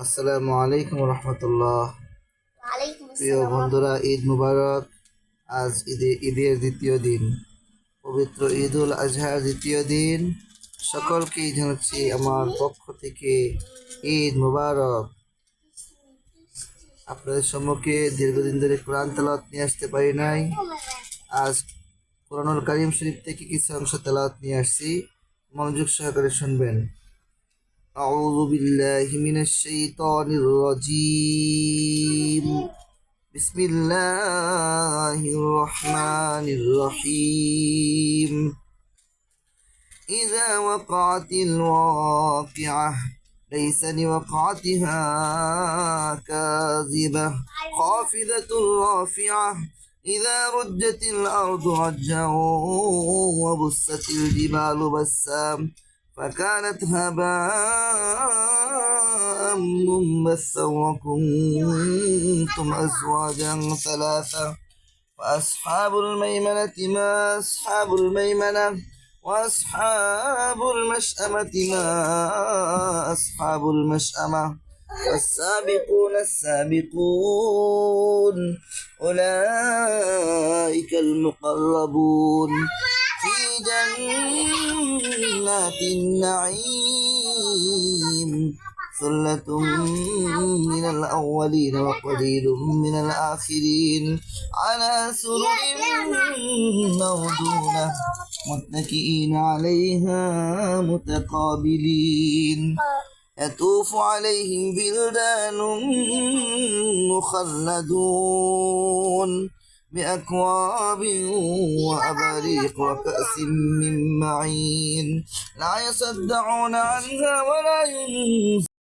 আসসালামু আলাইকুম রহমতুল্লাহ। ওয়ালাইকুম প্রিয় আসসালাম। বন্ধুরা, ঈদ মুবারক। আজ ঈদের দ্বিতীয় দিন, পবিত্র ঈদুল আজহার দ্বিতীয় দিন। সকলকেই জানাচ্ছি আমার পক্ষ থেকে ঈদ মুবারক। আপনাদের সম্মুখে দীর্ঘদিন ধরে কোরআন তেলাওয়াত নিয়ে আসতে পারি নাই। আজ কোরআনুল কারীম শরীফ থেকে কিছু অংশ তেলাওয়াত নিয়ে আসছি, মনোযোগ সহকারে শুনবেন। أعوذ بالله من الشيطان الرجيم. بسم الله الرحمن الرحيم. إذا وقعت الواقعة ليس لوقعتها كاذبة خافضة رافعة إذا رجت الأرض رجا وبست الجبال بسا فكانت هباء منبثا وكنتم أزواجا ثلاثة وأصحاب الميمنة ما أصحاب الميمنة وأصحاب المشأمة ما أصحاب المشأمة والسابقون السابقون أولئك المقربون في جنات النعيم ثلة من الأولين وقليل من الآخرين على سرر موضونة متكئين عليها متقابلين يطوف عليهم بلدان مخلدون بأكواب وأباريق وكأس من معين لا يصدعون عنها ولا ينزفون